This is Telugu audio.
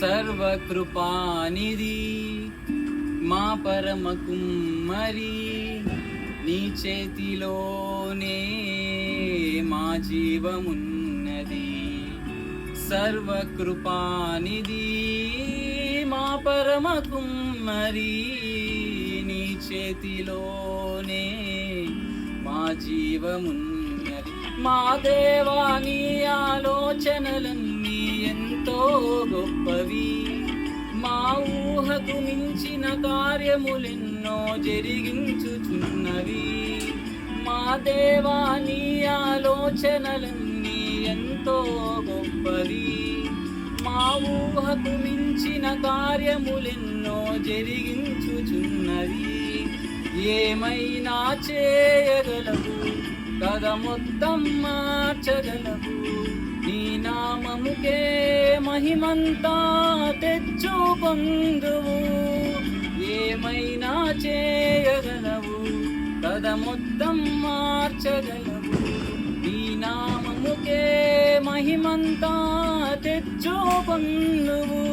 సర్వకృపానిధి మా పరమ కుమ్మరి, నీ చేతిలోనే మా జీవమున్నది. సర్వకృపానిధి మా పరమ కుమ్మరి, నీ చేతిలోనే మా జీవమున్నది. మా దేవా నీ ఆలోచనలన్నీ ఎంతో గొప్పవి, మా ఊహకు మించిన కార్యములెన్నో జరిగించుచున్నవి. మా దేవా నీ ఆలోచనలన్నీ ఎంతో గొప్పవి, మా ఊహకు మించిన కార్యములెన్నో జరిగించుచున్నవి. ఏమైనా చేయగలవు, కథ మొత్తం మార్చగలవు. నీ నామముకే మహిమంతా తెచ్చు పొందువు. ఏమైనా చేయగలవు, కథ మొత్తం మార్చగలవు. నీ నామముకే మహిమంతా తెచ్చు పొందువు.